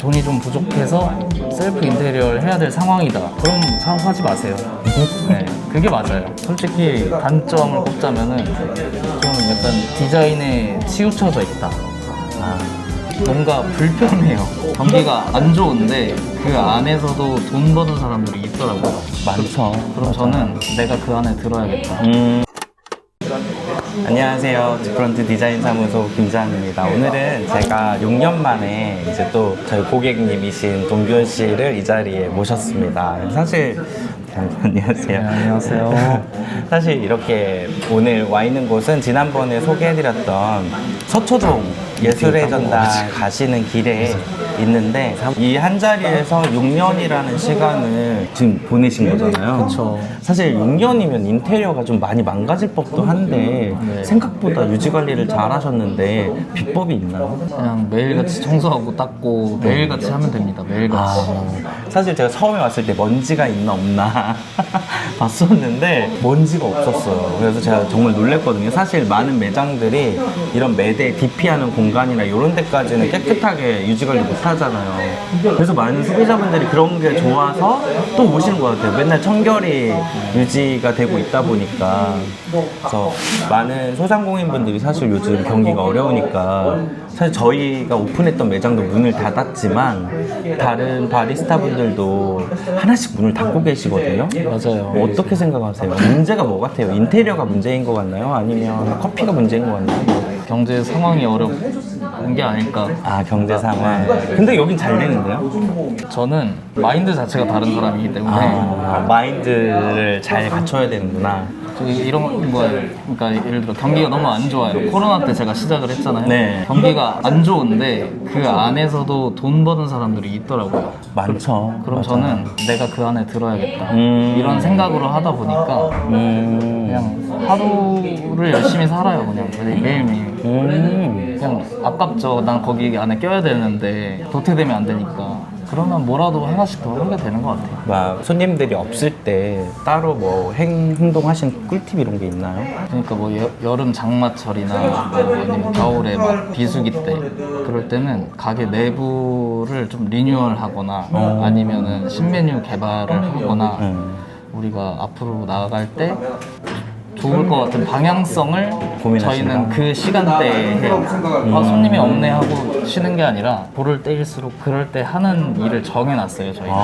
돈이 좀 부족해서 셀프 인테리어를 해야 될 상황이다. 그럼 사업하지 마세요. 네, 그게 맞아요. 솔직히 단점을 꼽자면은 좀 약간 디자인에 치우쳐져 있다. 뭔가 불편해요. 경기가 안 좋은데 그 안에서도 돈 버는 사람들이 있더라고요. 많죠. 그럼 저는 내가 그 안에 들어야겠다. 안녕하세요. 디프런트 디자인 사무소 김재환입니다. 오늘은 제가 6년 만에 이제 또 저희 고객님이신 동규현 씨를 이 자리에 모셨습니다. 사실 안녕하세요. 네, 안녕하세요. 사실 이렇게 오늘 와 있는 곳은 지난번에 소개해드렸던 서초동 예술의 전당 가시는 길에 있는데 이 한 자리에서 6년이라는 시간을 지금 보내신 거잖아요. 그쵸. 사실 6년이면 인테리어가 좀 많이 망가질 법도 한데 네. 생각보다 유지 관리를 잘 하셨는데 비법이 있나요? 그냥 매일같이 청소하고 닦고 매일같이 하면 됩니다. 매일같이. 사실 제가 처음에 왔을 때 먼지가 있나 없나 봤었는데 먼지가 없었어요. 그래서 제가 정말 놀랬거든요. 사실 많은 매장들이 이런 매대 DP하는 공간이나 이런 데까지는 깨끗하게 유지 관리 못 하잖아요. 그래서 많은 소비자분들이 그런 게 좋아서 또 오시는 것 같아요. 맨날 청결이 유지가 되고 있다 보니까. 그래서 많은 소상공인분들이 사실 요즘 경기가 어려우니까 사실 저희가 오픈했던 매장도 문을 닫았지만 다른 바리스타 분들도 하나씩 문을 닫고 계시거든요. 맞아요. 어떻게 생각하세요? 문제가 뭐 같아요? 인테리어가 문제인 것 같나요? 아니면 커피가 문제인 것 같나요? 경제 상황이 어려운 게 아닐까. 아, 경제 상황. 근데 여긴 잘 되는데요? 저는 마인드 자체가 다른 사람이기 때문에 마인드를 잘 갖춰야 되는구나. 이런 거예요. 그러니까 예를 들어 경기가 너무 안 좋아요. 코로나 때 제가 시작을 했잖아요. 네. 경기가 안 좋은데 그 안에서도 돈 버는 사람들이 있더라고요. 많죠. 그럼 맞아. 저는 내가 그 안에 들어야겠다. 이런 생각으로 하다 보니까 그냥 하루를 열심히 살아요. 그냥 매일매일. 그냥 아깝죠. 난 거기 안에 껴야 되는데 도태되면 안 되니까. 그러면 뭐라도 하나씩 더 하게 되는 것 같아요. 막 손님들이 없을 때 따로 뭐 행동하신 꿀팁 이런 게 있나요? 그러니까 뭐 여름 장마철이나 뭐 아니면 겨울에 막 비수기 때 그럴 때는 가게 내부를 좀 리뉴얼하거나 아니면은 신메뉴 개발을 하거나 우리가 앞으로 나아갈 때 좋을 것 같은 방향성을 고민하신다. 저희는 그 시간대에 해요. 손님이 없네 하고 쉬는 게 아니라 보를 때일수록 그럴 때 하는 일을 정해놨어요, 저희는.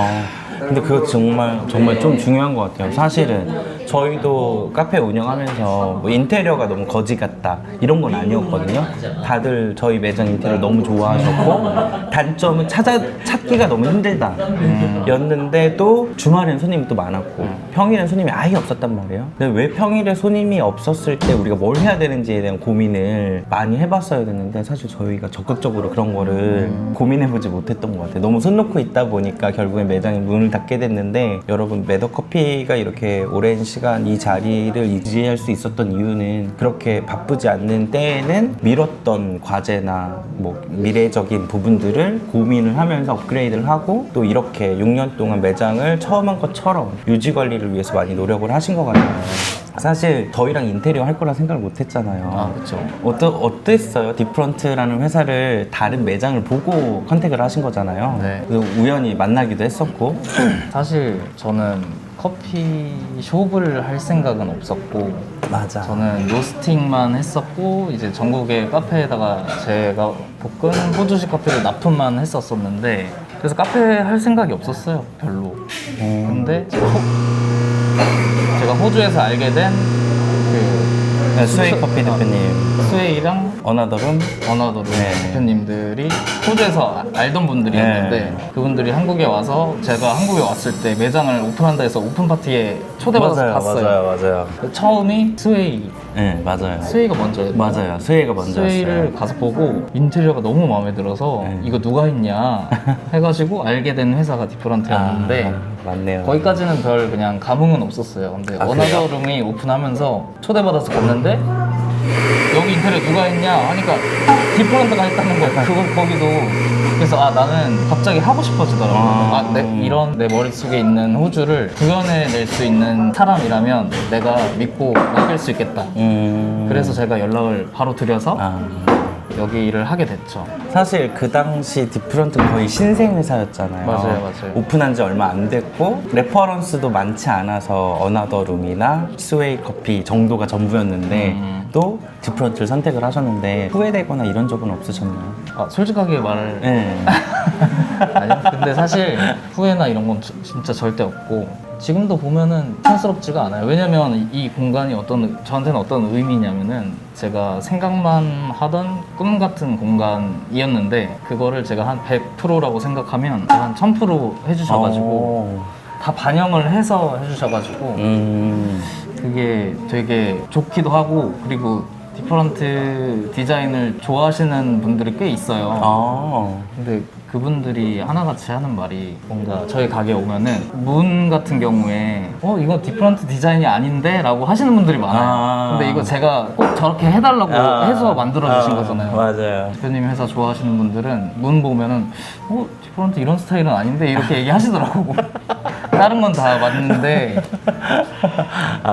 근데 그거 정말 좀 중요한 것 같아요. 사실은 저희도 카페 운영하면서 뭐 인테리어가 너무 거지 같다 이런 건 아니었거든요. 다들 저희 매장 인테리어 너무 좋아하셨고 단점은 찾기가 너무 힘들다 였는데도 주말엔 손님이 또 많았고 평일엔 손님이 아예 없었단 말이에요. 근데 왜 평일에 손님이 없었을 때 우리가 뭘 해야 되는지에 대한 고민을 많이 해봤어야 됐는데 사실 저희가 적극적으로 그런 거를 고민해보지 못했던 것 같아요. 너무 손 놓고 있다 보니까 결국엔 매장이 문을 닫게 됐는데 여러분 매더커피가 이렇게 오랜 시간 이 자리를 유지할 수 있었던 이유는 그렇게 바쁘지 않는 때에는 미뤘던 과제나 뭐 미래적인 부분들을 고민을 하면서 업그레이드를 하고 또 이렇게 6년 동안 매장을 처음 한 것처럼 유지 관리를 위해서 많이 노력을 하신 것 같아요. 사실 저희랑 인테리어 할 거라 생각을 못 했잖아요. 그렇죠. 어땠어요? 디프런트라는 회사를 다른 매장을 보고 컨택을 하신 거잖아요. 네. 그래서 우연히 만나기도 했었고. 사실 저는 커피숍을 할 생각은 없었고 맞아. 저는 로스팅만 했었고 이제 전국의 카페에다가 제가 볶은 호주식 커피를 납품만 했었었는데 그래서 카페 할 생각이 없었어요, 별로. 근데 제가 호주에서 알게 된 그 스웨이 커피 대표님, 스웨이랑 어나더룸. 네. 대표님들이 호주에서 알던 분들이었는데 그분들이 한국에 와서 제가 한국에 왔을 때 매장을 오픈한다 해서 오픈 파티에 초대받아서 갔어요. 맞아요. 처음이 스웨이. 네, 맞아요. 스웨이가 먼저였어요. 맞아요. 스웨이가 먼저였어요. 스웨이를 가서 보고 인테리어가 너무 마음에 들어서 이거 누가 했냐 해가지고 알게 된 회사가 디프런트였는데 맞네요. 거기까지는 별 그냥 감흥은 없었어요. 근데 어나더룸이 오픈하면서 초대받아서 갔는데 여기 인테리어 누가 했냐 하니까 디프런트가 했다는 거예요. 거기도. 그래서 나는 갑자기 하고 싶어지더라고요. 이런 내 머릿속에 있는 호주를 구현해낼 수 있는 사람이라면 내가 믿고 맡길 수 있겠다. 그래서 제가 연락을 바로 드려서 여기 일을 하게 됐죠. 사실 그 당시 디프런트는 거의 신생 회사였잖아요. 맞아요. 오픈한 지 얼마 안 됐고 레퍼런스도 많지 않아서 어나더룸이나 스웨이 커피 정도가 전부였는데 또 디프런트를 선택을 하셨는데 후회되거나 이런 적은 없으셨나요? 아, 솔직하게 말을 네. 아니요. 근데 사실 후회나 이런 건 진짜 절대 없고 지금도 보면은 촌스럽지가 않아요. 왜냐면 이 공간이 저한테는 어떤 의미냐면은 제가 생각만 하던 꿈 같은 공간이었는데 그거를 제가 한 100%라고 생각하면 한 1000% 해주셔가지고 다 반영을 해서 해주셔가지고 그게 되게 좋기도 하고 그리고 디퍼런트 디자인을 좋아하시는 분들이 꽤 있어요. 근데 그분들이 하나같이 하는 말이 뭔가 저희 가게에 오면은 문 같은 경우에 이거 디퍼런트 디자인이 아닌데? 라고 하시는 분들이 많아요. 근데 이거 제가 꼭 저렇게 해달라고 해서 만들어 주신 거잖아요. 맞아요. 대표님 회사 좋아하시는 분들은 문 보면은 디퍼런트 이런 스타일은 아닌데? 이렇게 얘기하시더라고. 다른 건 다 맞는데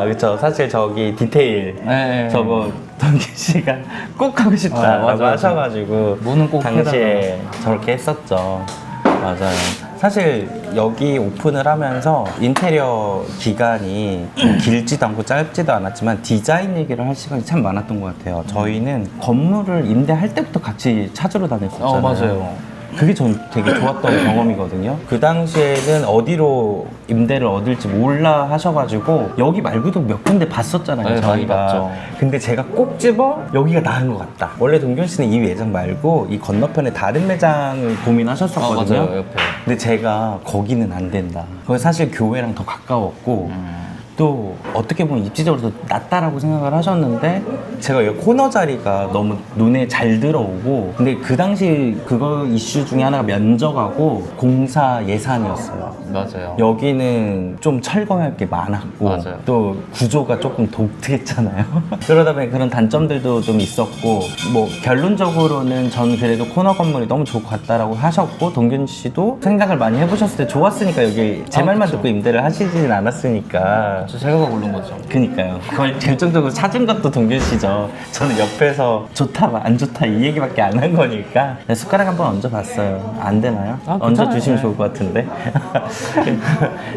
그쵸. 사실 저기 디테일 네. 저거 동기 씨가 꼭 하고 싶다라고 맞아. 하셔가지고 문은 꼭 당시에 저렇게 했었죠. 맞아요. 사실 여기 오픈을 하면서 인테리어 기간이 길지도 않고 짧지도 않았지만 디자인 얘기를 할 시간이 참 많았던 것 같아요. 저희는 건물을 임대할 때부터 같이 찾으러 다녔었잖아요. 맞아요. 그게 전 되게 좋았던 경험이거든요. 그 당시에는 어디로 임대를 얻을지 몰라 하셔가지고 여기 말고도 몇 군데 봤었잖아요. 네, 많이 저희가. 봤죠. 근데 제가 꼭 집어 여기가 나은 것 같다. 원래 동균 씨는 이 매장 말고 이 건너편에 다른 매장을 고민하셨었거든요. 맞아요. 옆에. 근데 제가 거기는 안 된다. 거기 사실 교회랑 더 가까웠고 또 어떻게 보면 입지적으로 더 낫다라고 생각을 하셨는데 제가 여기 코너 자리가 너무 눈에 잘 들어오고 근데 그 당시 그거 이슈 중에 하나가 면적하고 공사 예산이었어요. 맞아요. 여기는 좀 철거할 게 많았고 맞아요. 또 구조가 조금 독특했잖아요. 그러다 보니 그런 단점들도 좀 있었고 뭐 결론적으로는 전 그래도 코너 건물이 너무 좋을 것 같다라고 하셨고 동균 씨도 생각을 많이 해보셨을 때 좋았으니까 여기 제 말만 그쵸. 듣고 임대를 하시진 않았으니까 제가 고른 거죠. 그니까요. 그걸 결정적으로 찾은 것도 동균 씨죠. 저는 옆에서 좋다, 안 좋다 이 얘기밖에 안 한 거니까 숟가락 한번 얹어봤어요. 안 되나요? 얹어주시면 좋을 것 같은데.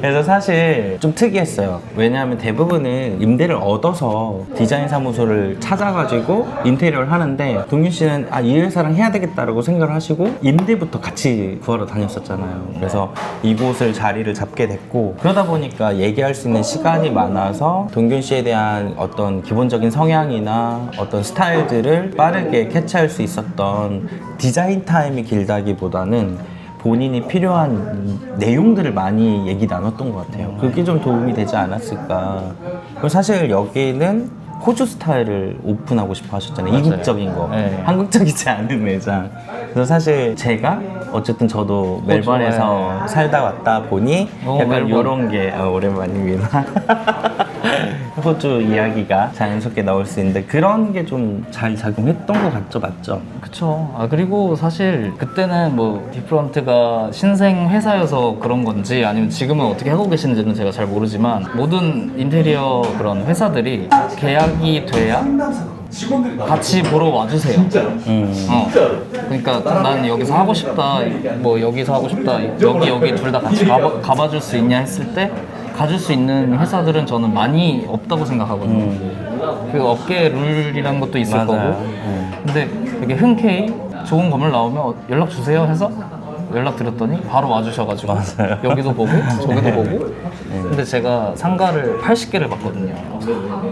그래서 사실 좀 특이했어요. 왜냐하면 대부분은 임대를 얻어서 디자인 사무소를 찾아가지고 인테리어를 하는데 동균 씨는 이 회사랑 해야 되겠다라고 생각을 하시고 임대부터 같이 구하러 다녔었잖아요. 그래서 이곳을 자리를 잡게 됐고 그러다 보니까 얘기할 수 있는 시간이 많아서 동균 씨에 대한 어떤 기본적인 성향이나 어떤 스타일들을 빠르게 캐치할 수 있었던 디자인 타임이 길다기보다는 본인이 필요한 내용들을 많이 얘기 나눴던 것 같아요. 그게 좀 도움이 되지 않았을까. 그리고 사실 여기는 호주 스타일을 오픈하고 싶어 하셨잖아요. 맞아요. 이국적인 거. 네. 한국적이지 않은 매장. 그래서 사실 제가 어쨌든 저도 멜번에서 네. 살다 왔다 보니 약간 멜번. 이런 게 오랜만입니다. 호주 이야기가 자연스럽게 나올 수 있는데 그런 게 좀 잘 작용했던 것 같죠, 맞죠? 그쵸. 그리고 사실 그때는 뭐 디프런트가 신생 회사여서 그런 건지 아니면 지금은 어떻게 하고 계시는지는 제가 잘 모르지만 모든 인테리어 그런 회사들이 계약이 돼야 같이 보러 와주세요. 그러니까 난 여기서 하고 싶다, 뭐 여기서 하고 싶다, 여기 둘 다 같이 가봐줄 수 있냐 했을 때 가줄 수 있는 회사들은 저는 많이 없다고 생각하거든요. 그 업계 룰이란 것도 있을 맞아요. 거고. 근데 되게 흔쾌히 좋은 건물 나오면 연락 주세요 해서 연락 드렸더니 바로 와주셔가지고 맞아요. 여기도 보고 저기도 보고. 근데 제가 상가를 80개를 봤거든요.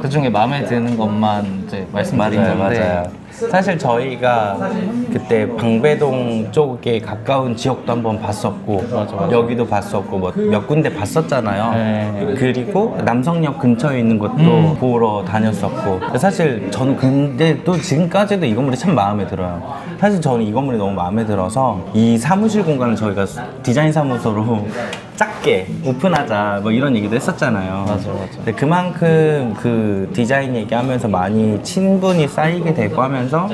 그 중에 마음에 드는 것만 이제 말씀드리는데 맞아요. 사실 저희가 그때 방배동 쪽에 가까운 지역도 한번 봤었고 맞아. 여기도 봤었고 뭐 몇 군데 봤었잖아요. 네. 그리고 남성역 근처에 있는 것도 보러 다녔었고 사실 저는 근데 또 지금까지도 이 건물이 참 마음에 들어요. 사실 저는 이 건물이 너무 마음에 들어서 이 사무실 공간을 저희가 디자인 사무소로 작게 오픈하자 뭐 이런 얘기도 했었잖아요. 맞아. 근데 그만큼 그 디자인 얘기하면서 많이 친분이 쌓이게 되고 하면서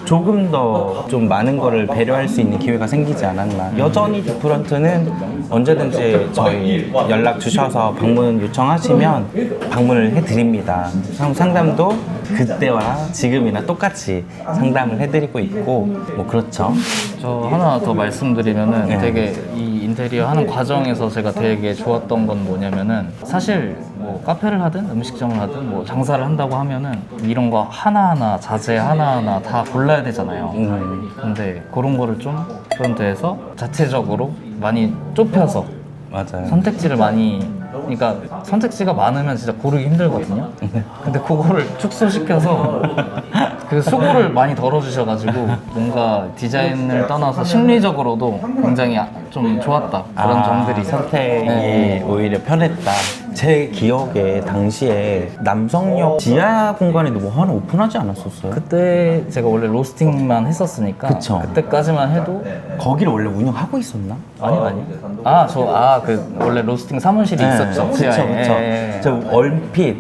조금 더 좀 많은 거를 배려할 수 있는 기회가 생기지 않았나. 여전히 디프런트는 언제든지 저희 연락 주셔서 방문 요청하시면 방문을 해드립니다. 상담도 그때와 지금이나 똑같이 상담을 해드리고 있고 뭐 그렇죠. 저 하나 더 말씀드리면은 네. 되게 이 인테리어 하는 과정에서 제가 되게 좋았던 건 뭐냐면은 사실 뭐 카페를 하든 음식점을 하든 뭐 장사를 한다고 하면은 이런 거 하나하나 자재 하나하나 다 골라야 되잖아요. 근데 그런 거를 좀 프론트에서 자체적으로 많이 좁혀서 맞아요. 선택지를 많이, 그러니까 선택지가 많으면 진짜 고르기 힘들거든요. 근데 그거를 축소시켜서 그 수고를 많이 덜어주셔가지고 뭔가 디자인을 떠나서 심리적으로도 굉장히 좀 좋았다, 그런 점들이. 선택이 네. 오히려 편했다. 제 기억에 당시에 남성역 지하 공간에도 뭐 하나 오픈하지 않았었어요? 그때 제가 원래 로스팅만 했었으니까 그쵸. 그때까지만 해도 거기를 원래 운영하고 있었나? 아니 그 원래 로스팅 사무실이 있었죠. 그쵸, 지하에. 그쵸. 예, 예. 저 얼핏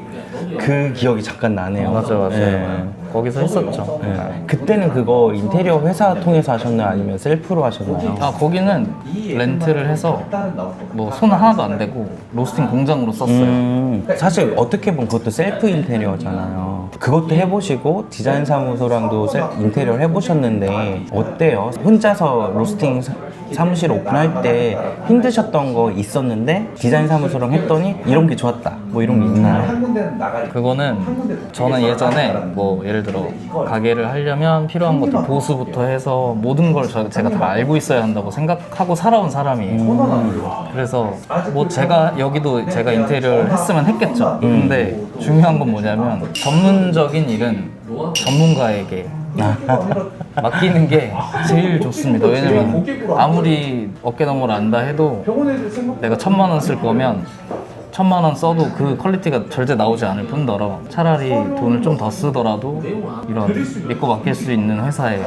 그 기억이 잠깐 나네요. 맞아요. 예. 거기서 했었죠. 예. 그때는 그거 인테리어 회사 통해서 하셨나요? 아니면 셀프로 하셨나요? 거기는 렌트를 해서 뭐 손 하나도 안 대고 로스팅 공장으로 썼어요. 사실 어떻게 보면 그것도 셀프 인테리어잖아요. 그것도 해보시고 디자인 사무소랑도 인테리어를 해보셨는데 어때요? 혼자서 로스팅 사무실 오픈할 때 힘드셨던 거 있었는데 디자인 사무소랑 했더니 이런 게 좋았다, 뭐 이런 게 있나요? 그거는 저는 예전에 뭐 예를 들어 가게를 하려면 필요한 것도 보수부터 해서 모든 걸 제가 다 알고 있어야 한다고 생각하고 살아온 사람이에요. 그래서 뭐 제가 여기도 제가 인테리어를 했으면 했겠죠. 근데 중요한 건 뭐냐면 전문적인 일은 전문가에게 맡기는 게 제일 좋습니다. 왜냐면 아무리 어깨너머를 안다 해도 내가 1,000만 원 쓸 거면 1,000만 원 써도 그 퀄리티가 절대 나오지 않을 뿐더러 차라리 돈을 좀 더 쓰더라도 이런 믿고 맡길 수 있는 회사에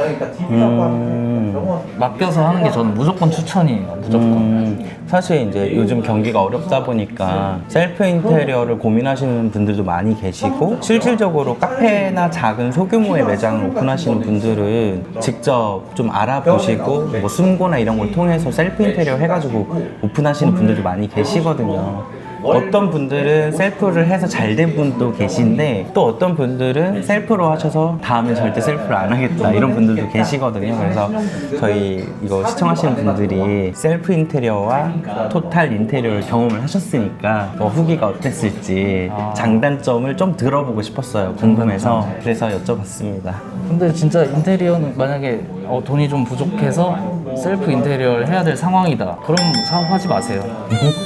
맡겨서 하는 게 저는 무조건 추천이에요. 무조건. 사실 이제 요즘 경기가 어렵다 보니까 셀프 인테리어를 고민하시는 분들도 많이 계시고 실질적으로 카페나 작은 소규모의 매장을 오픈하시는 분들은 직접 좀 알아보시고 뭐 숨고나 이런 걸 통해서 셀프 인테리어 해가지고 오픈하시는 분들도 많이 계시거든요. 어떤 분들은 셀프를 해서 잘 된 분도 계신데 또 어떤 분들은 셀프로 하셔서 다음에 절대 셀프를 안 하겠다 이런 분들도 계시거든요. 그래서 저희 이거 시청하시는 분들이 셀프 인테리어와 토탈 인테리어를 경험을 하셨으니까 후기가 어땠을지 장단점을 좀 들어보고 싶었어요. 궁금해서. 그래서 여쭤봤습니다. 근데 진짜 인테리어는 만약에 돈이 좀 부족해서 셀프 인테리어를 해야 될 상황이다, 그럼 사업하지 마세요.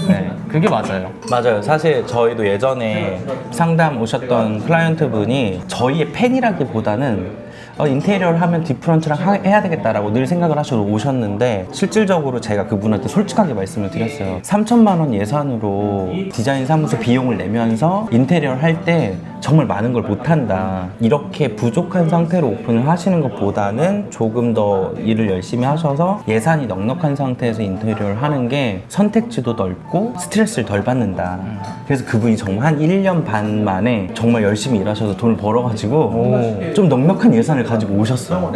네, 그게 맞아요. 맞아요. 사실 저희도 예전에 상담 오셨던 클라이언트 분이 저희의 팬이라기보다는 인테리어를 하면 디프런트랑 해야 되겠다라고 늘 생각을 하셔서 오셨는데 실질적으로 제가 그분한테 솔직하게 말씀을 드렸어요. 3,000만 원 예산으로 디자인 사무소 비용을 내면서 인테리어를 할 때 정말 많은 걸 못한다. 이렇게 부족한 상태로 오픈을 하시는 것보다는 조금 더 일을 열심히 하셔서 예산이 넉넉한 상태에서 인테리어를 하는 게 선택지도 넓고 스트레스를 덜 받는다. 그래서 그분이 정말 한 1년 반 만에 정말 열심히 일하셔서 돈을 벌어가지고 좀 넉넉한 예산을 가지고 오셨어요.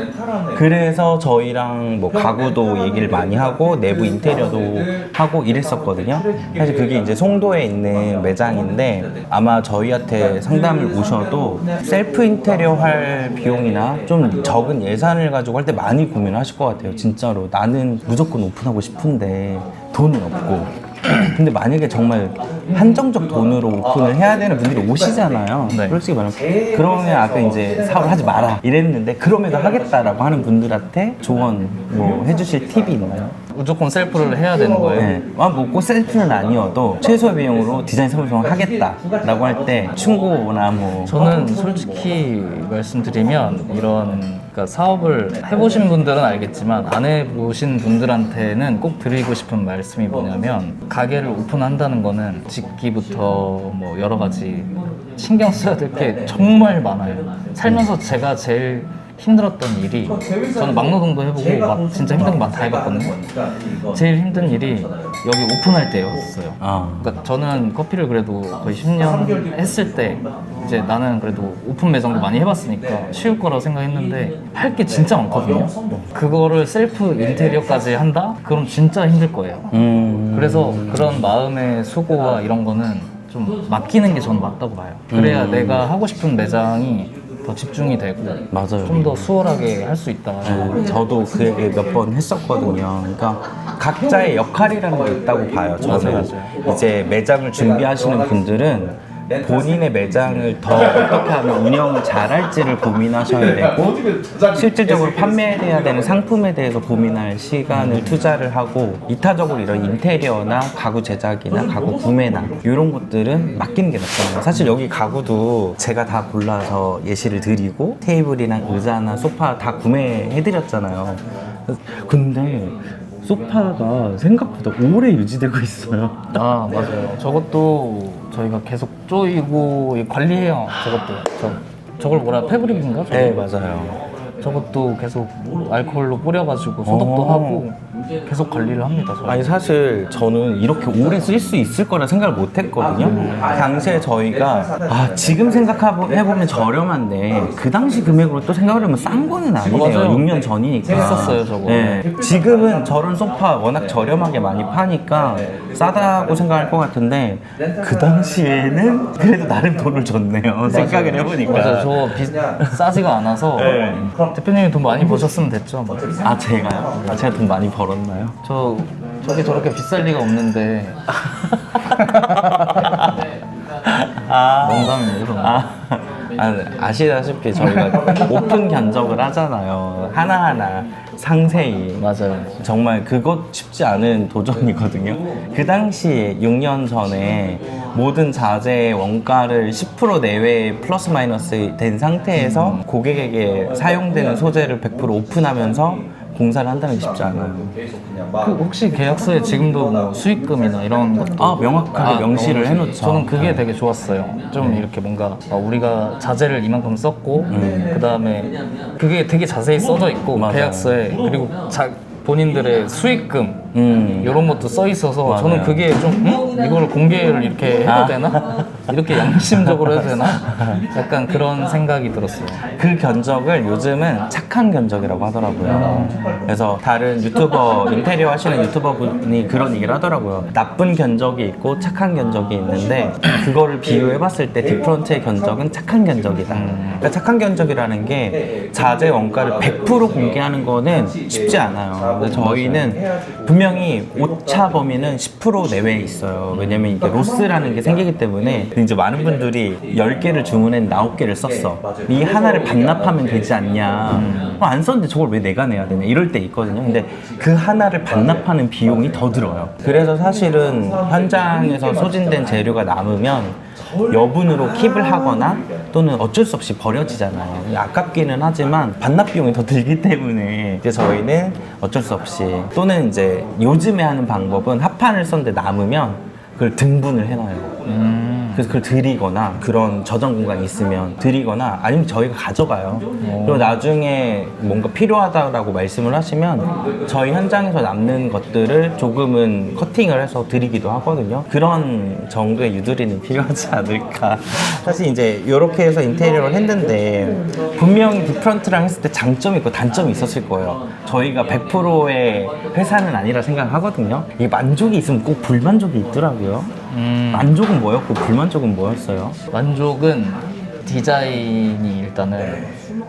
그래서 저희랑 뭐 가구도 얘기를 많이 하고 내부 인테리어도 하고 이랬었거든요. 사실 그게 이제 송도에 있는 매장인데 아마 저희한테 상담을 오셔도 셀프 인테리어 할 비용이나 좀 적은 예산을 가지고 할 때 많이 고민하실 것 같아요. 진짜로 나는 무조건 오픈하고 싶은데 돈은 없고 근데 만약에 정말 한정적 돈으로 오픈을 해야 되는 분들이 오시잖아요. 네. 솔직히 말하면 그러면 아까 이제 사업을 하지 마라 이랬는데 그럼에도 하겠다라고 하는 분들한테 조언 뭐 해주실 팁이 있나요? 무조건 셀프를 해야 되는 거예요. 네. 뭐 꼭 셀프는 아니어도 최소의 비용으로 디자인 사무소를 하겠다라고 할 때 충고나 뭐 저는 솔직히 말씀드리면 그러니까 사업을 해보신 분들은 알겠지만 안 해보신 분들한테는 꼭 드리고 싶은 말씀이 뭐냐면 가게를 오픈한다는 거는 짓기부터 뭐 여러 가지 신경 써야 될 게 정말 많아요. 살면서 제가 제일 힘들었던 일이, 저는 막노동도 해보고 막 진짜 힘든 거 막 다 해봤거든요. 제일 힘든 일이 여기 오픈할 때였어요. 그러니까 저는 커피를 그래도 거의 10년 했을 때 이제 나는 그래도 오픈 매장도 많이 해봤으니까 쉬울 거라고 생각했는데 할 게 진짜 많거든요. 그거를 셀프 인테리어까지 한다? 그럼 진짜 힘들 거예요. 그래서 그런 마음의 수고와 이런 거는 좀 맡기는 게 저는 맞다고 봐요. 그래야 내가 하고 싶은 매장이 더 집중이 되고 맞아요. 좀 더 수월하게 할 수 있다. 저도 그 얘기 몇 번 했었거든요. 그러니까 각자의 역할이라는 게 있다고 봐요. 저는 맞아요. 이제 매장을 준비하시는 분들은 본인의 매장을 더 어떻게 하면 운영을 잘할지를 고민하셔야 되고, 실질적으로 판매해야 되는 상품에 대해서 고민할 시간을 투자를 하고, 이타적으로 이런 인테리어나 가구 제작이나 가구 구매나 이런 것들은 맡기는 게 낫잖아요. 사실 여기 가구도 제가 다 골라서 예시를 드리고 테이블이랑 의자나 소파 다 구매해드렸잖아요. 근데 소파가 생각보다 오래 유지되고 있어요. 아, 맞아요. 저것도 저희가 계속 조이고 관리해요. 저걸 뭐라, 패브릭인가? 네, 맞아요. 저것도 계속 알코올로 뿌려가지고 소독도 하고 계속 관리를 합니다. 저희. 아니 사실 저는 이렇게 오래 쓸 수 있을 거라 생각을 못 했거든요. 당시에 저희가 지금 생각해보면 저렴한데 그 당시 금액으로 또 생각을 하면 싼 거는 아니네요. 맞아요. 6년 전이니까. 비쌌어요, 저거. 네. 지금은 저런 소파 워낙 저렴하게 많이 파니까 싸다고 생각할 것 같은데 그 당시에는 그래도 나름 돈을 줬네요. 생각을 해보니까. 맞아요. 싸지가 않아서 네. 대표님이 돈 많이 버셨으면 됐죠. 뭐. 제가요? 제가 돈 많이 벌었나요? 저게 저렇게 비쌀 리가 없는데. 농담입니다. 아시다시피 저희가 오픈 견적을 하잖아요. 하나하나 상세히. 맞아요. 정말 그것 쉽지 않은 도전이거든요. 그 당시에 6년 전에 모든 자재의 원가를 10% 내외 플러스 마이너스 된 상태에서 고객에게 사용되는 소재를 100% 오픈하면서 공사를 한다는 게 쉽지 않아요. 혹시 계약서에 지금도 뭐 수익금이나 이런 것도 명확하게 명시를 해놓죠. 저는 그게 되게 좋았어요. 좀 이렇게 뭔가 우리가 자재를 이만큼 썼고 그 다음에 그게 되게 자세히 써져 있고 맞아요. 계약서에, 그리고 본인들의 수익금 이런 것도 써 있어서 맞아요. 저는 그게 좀 이걸 공개를 이렇게 해도 되나? 이렇게 양심적으로 해도 되나? 약간 그런 생각이 들었어요. 그 견적을 요즘은 착한 견적이라고 하더라고요. 그래서 다른 유튜버, 인테리어 하시는 유튜버 분이 그런 얘기를 하더라고요. 나쁜 견적이 있고 착한 견적이 있는데 그거를 비교해봤을 때 디프런트의 견적은 착한 견적이다. 그러니까 착한 견적이라는 게 자재 원가를 100% 공개하는 거는 쉽지 않아요. 근데 저희는 분명히 오차 범위는 10% 내외에 있어요. 왜냐면 이게 로스라는 게 생기기 때문에. 근데 이제 많은 분들이 10개를 주문했는데 9개를 썼어. 이 하나를 반납하면 되지 않냐. 안 썼는데 저걸 왜 내가 내야 되냐. 이럴 때 있거든요. 근데 그 하나를 반납하는 비용이 더 들어요. 그래서 사실은 현장에서 소진된 재료가 남으면 여분으로 킵을 하거나 또는 어쩔 수 없이 버려지잖아요. 아깝기는 하지만 반납 비용이 더 들기 때문에 이제 저희는 어쩔 수 없이, 또는 이제 요즘에 하는 방법은 합판을 썼는데 남으면 그걸 등분을 해놔요. 그래서 그걸 드리거나, 그런 저장 공간이 있으면 드리거나, 아니면 저희가 가져가요. 그리고 나중에 뭔가 필요하다라고 말씀을 하시면 저희 현장에서 남는 것들을 조금은 커팅을 해서 드리기도 하거든요. 그런 정도의 유도리는 필요하지 않을까. 사실 이제 이렇게 해서 인테리어를 했는데 분명히 디프런트랑 했을 때 장점이 있고 단점이 있었을 거예요. 저희가 100%의 회사는 아니라 생각하거든요. 이게 만족이 있으면 꼭 불만족이 있더라고요. 만족은 뭐였고 불만족은 뭐였어요? 만족은 디자인이, 일단은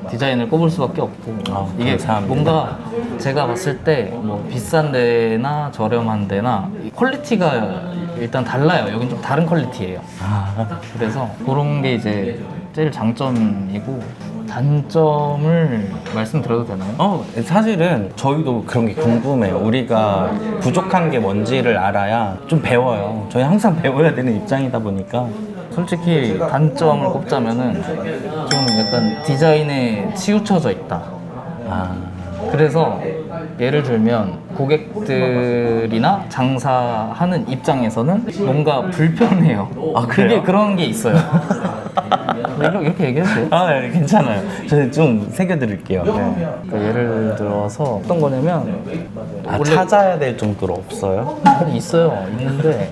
디자인을 꼽을 수밖에 없고, 이게 감사합니다. 뭔가 제가 봤을 때 뭐 비싼 데나 저렴한 데나 퀄리티가 일단 달라요. 여긴 좀 다른 퀄리티예요. 그래서 그런 게 이제 제일 장점이고, 단점을 말씀드려도 되나요? 사실은 저희도 그런 게 궁금해요. 우리가 부족한 게 뭔지를 알아야 좀 배워요. 저희 항상 배워야 되는 입장이다 보니까. 솔직히 단점을 꼽자면은 좀 약간 디자인에 치우쳐져 있다. 그래서 예를 들면 고객들이나 장사하는 입장에서는 뭔가 불편해요. 그게 그래요? 그런 게 있어요. 이렇게 얘기해도 돼요? 아, 네, 괜찮아요. 저는 좀 새겨드릴게요. 네. 그 예를 들어서 어떤 거냐면 아, 찾아야 될 정도로 없어요? 있어요. 있는데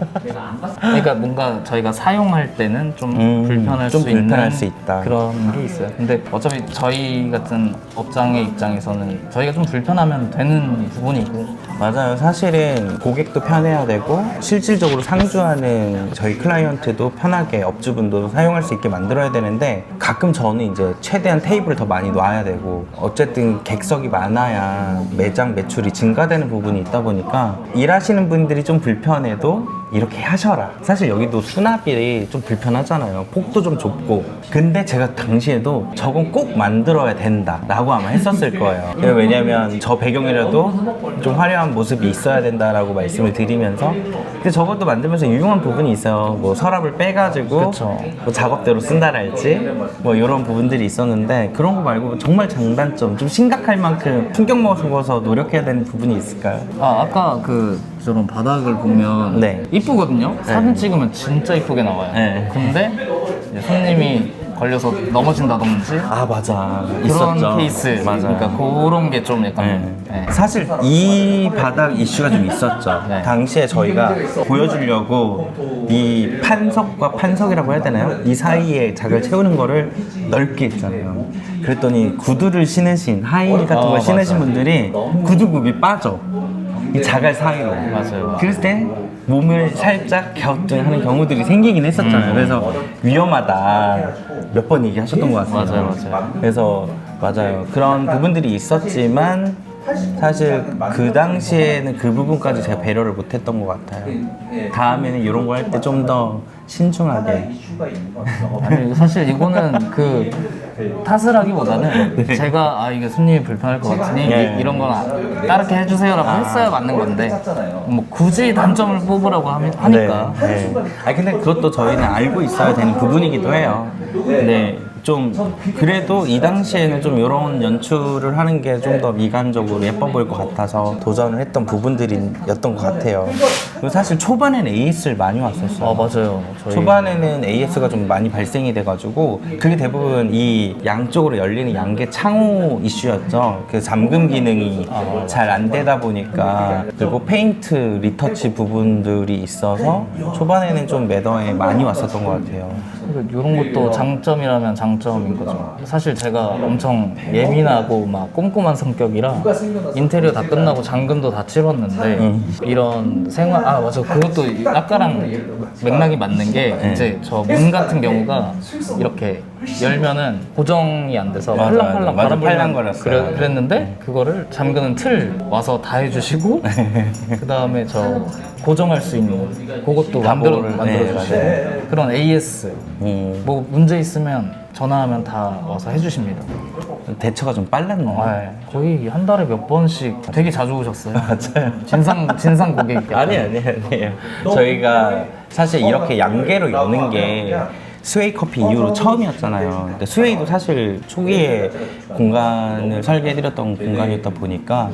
그러니까 뭔가 저희가 사용할 때는 좀 불편할 좀 수 불편할 있는 수 있다. 그런 게 있어요. 근데 어차피 저희 같은 업장의 입장에서는 저희가 좀 불편하면 되는 부분이고 맞아요. 사실은 고객도 편해야 되고 실질적으로 상주하는 저희 클라이언트도 편하게 업주분도 사용할 수 있게 만들어야 되는데 가끔 저는 이제 최대한 테이블을 더 많이 놔야 되고 어쨌든 객석이 많아야 매장 매출이 증가되는 부분이 있다 보니까 일하시는 분들이 좀 불편해도 이렇게 하셔라. 사실 여기도 수납이 좀 불편하잖아요. 폭도 좀 좁고. 근데 제가 당시에도 저건 꼭 만들어야 된다 라고 아마 했었을 거예요. 왜냐면 저 배경이라도 좀 화려한 모습이 있어야 된다라고 말씀을 드리면서 근데 저것도 만들면서 유용한 부분이 있어요. 뭐 서랍을 빼가지고 그쵸. 뭐 작업대로 쓴다랄지 뭐 이런 부분들이 있었는데 그런 거 말고 정말 장단점 좀 심각할 만큼 충격 먹어서 노력해야 되는 부분이 있을까요? 아까 그 저런 바닥을 보면 네. 이쁘거든요. 사진 찍으면 진짜 이쁘게 나와요. 네. 근데 이제 손님이 걸려서 넘어진다든지 아 맞아 그런 있었죠. 케이스. 맞아. 그러니까 그런 게 좀 약간 네. 사실 이 바닥 이슈가 좀 있었죠. 네. 당시에 저희가 보여주려고 이 판석과 판석이라고 해야 되나요? 이 사이에 자리를 채우는 거를 넓게 했잖아요. 그랬더니 구두를 신으신 하이힐 같은 걸 신으신 맞아요. 분들이 구두굽이 빠져. 이 자갈 사이로. 맞아요. 그랬을 때 몸을 살짝 갸우뚱하는 경우들이 생기긴 했었잖아요. 그래서 위험하다 몇 번 얘기하셨던 것 같아요. 맞아요. 그래서 맞아요. 그런 부분들이 있었지만 사실 그 당시에는 그 부분까지 제가 배려를 못했던 것 같아요. 다음에는 이런 거 할 때 좀 더 신중하게. 아니, 사실 이거는 그 탓을 하기보다는 제가 이게 손님이 불편할 것 같으니 네. 이런 건 다르게 해주세요라고 했어야 맞는 건데 뭐 굳이 단점을 뽑으라고 하니까 네. 아니 근데 그것도 저희는 알고 있어야 되는 부분이기도 해요. 근데 좀 그래도 이 당시에는 좀 이런 연출을 하는 게 좀 더 미관적으로 예뻐 보일 것 같아서 도전을 했던 부분들이었던 것 같아요. 그리고 사실 초반에는 AS를 많이 왔었어요. 맞아요. 저희 초반에는 AS가 좀 많이 발생이 돼가지고 그게 대부분 이 양쪽으로 열리는 양계 창호 이슈였죠. 그 잠금 기능이 잘 안 되다 보니까 그리고 페인트 리터치 부분들이 있어서 초반에는 좀 매더에 많이 왔었던 것 같아요. 이런 것도 장점이라면 장점인 거죠. 사실 제가 엄청 예민하고 막 꼼꼼한 성격이라 인테리어 다 끝나고 잔금도 다 치렀는데 이런 생활 맞아 그것도 아까랑 맥락이 맞는 게 이제 저 문 같은 경우가 이렇게 열면은 고정이 안 돼서 맞아, 팔랑팔랑 맞아. 바람 팔랑거렸어요. 그랬는데 그거를 잠그는 틀 와서 다 해주시고 그 다음에 저 고정할 수 있는 그것도 만들어주시고 그런 AS 뭐 문제 있으면 전화하면 다 와서 해주십니다. 대처가 좀 빨랐네. 거의 한 달에 몇 번씩 되게 자주 오셨어요. 맞아요. 진상 고객. 아니에요. 저희가 사실 이렇게 양계로 여는 게 스웨이 커피 이후로 처음이었잖아요. 근데 스웨이도 사실 초기에 공간을 설계해드렸던 공간이었다 보니까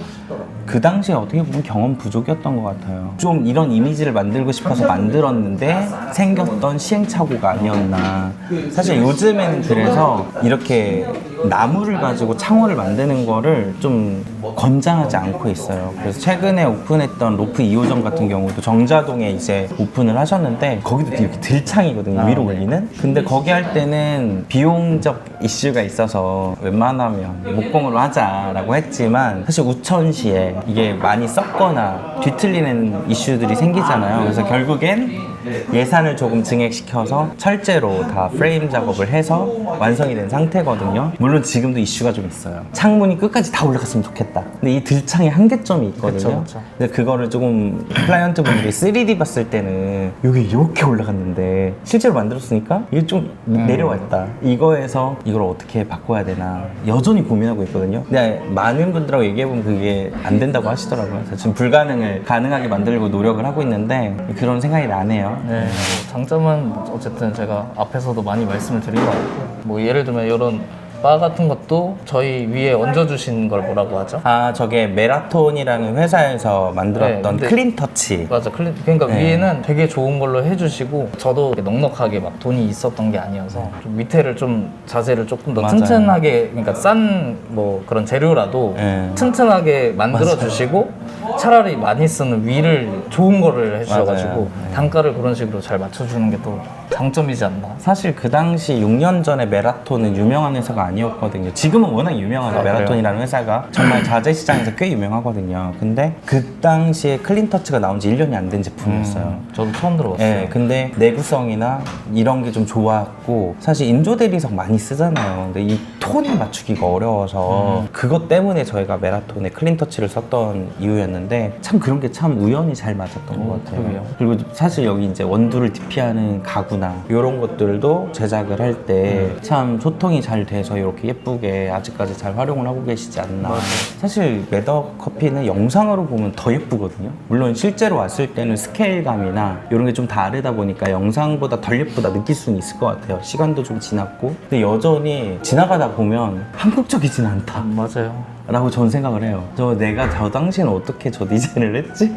그 당시에 어떻게 보면 경험 부족이었던 것 같아요. 좀 이런 이미지를 만들고 싶어서 만들었는데 생겼던 시행착오가 아니었나. 사실 요즘에는 그래서 이렇게 나무를 가지고 창호를 만드는 거를 좀 권장하지 않고 있어요. 그래서 최근에 오픈했던 로프 2호점 같은 경우도 정자동에 이제 오픈을 하셨는데 거기도 이렇게 들창이거든요. 위로 올리는. 근데 거기 할 때는 비용적 이슈가 있어서 웬만하면 목공으로 하자라고 했지만 사실 우천시에 이게 많이 썩거나 뒤틀리는 이슈들이 생기잖아요. 그래서 결국엔 예산을 조금 증액시켜서 철제로 다 프레임 작업을 해서 완성이 된 상태거든요. 물론 지금도 이슈가 좀 있어요. 창문이 끝까지 다 올라갔으면 좋겠다. 근데 이 들창에 한계점이 있거든요. 그쵸. 근데 그거를 조금 클라이언트 분들이 3D 봤을 때는 이게 이렇게 올라갔는데 실제로 만들었으니까 이게 좀 내려왔다. 이거에서 이걸 어떻게 바꿔야 되나 여전히 고민하고 있거든요. 근데 많은 분들하고 얘기해보면 그게 안 된다고 하시더라고요. 그래서 지금 불가능을 가능하게 만들려고 노력을 하고 있는데 그런 생각이 나네요. 네, 장점은 어쨌든 제가 앞에서도 많이 말씀을 드린 것 같고 뭐 예를 들면 이런 바 같은 것도 저희 위에 얹어주신 걸 뭐라고 하죠? 아, 저게 메라톤이라는 회사에서 만들었던 네, 근데- 클린터치. 맞아. 그러니까 네. 위에는 되게 좋은 걸로 해주시고 저도 이렇게 넉넉하게 막 돈이 있었던 게 아니어서 좀 밑에를 좀 자재를 조금 더 맞아요. 튼튼하게, 그러니까 싼 뭐 그런 재료라도 네. 튼튼하게 만들어 주시고 차라리 많이 쓰는 위를 좋은 거를 해주셔가지고 맞아요. 단가를 그런 식으로 잘 맞춰주는 게 또 장점이지 않나. 사실 그 당시 6년 전에 메라톤은 유명한 회사가 아니었거든요. 지금은 워낙 유명하죠. 아, 메라톤이라는 회사가 정말 자재 시장에서 꽤 유명하거든요. 근데 그 당시에 클린터치가 나온 지 1년이 안 된 제품이었어요. 저도 처음 들어봤어요. 예, 근데 내구성이나 이런 게 좀 좋았고 사실 인조 대리석 많이 쓰잖아요. 근데 이 톤을 맞추기가 어려워서 그것 때문에 저희가 메라톤의 클린터치를 썼던 이유였는데 참 그런 게 참 우연히 잘 맞았던 것 같아요. 그러게요. 그리고 사실 여기 이제 원두를 DP하는 가구나 이런 것들도 제작을 할 때 참 소통이 잘 돼서 이렇게 예쁘게 아직까지 잘 활용을 하고 계시지 않나. 사실 메더 커피는 영상으로 보면 더 예쁘거든요. 물론 실제로 왔을 때는 스케일감이나 이런 게 좀 다르다 보니까 영상보다 덜 예쁘다 느낄 수는 있을 것 같아요. 시간도 좀 지났고. 근데 여전히 지나가다 보면 한국적이진 않다. 맞아요. 라고 전 생각을 해요. 내가 저 당시에는 어떻게 저 디자인을 했지?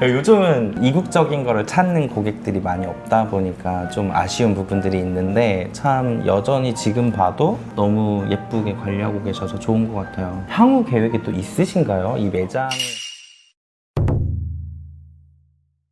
요즘은 이국적인 거를 찾는 고객들이 많이 없다 보니까 좀 아쉬운 부분들이 있는데 참 여전히 지금 봐도 너무 예쁘게 관리하고 계셔서 좋은 것 같아요. 향후 계획이 또 있으신가요? 이 매장을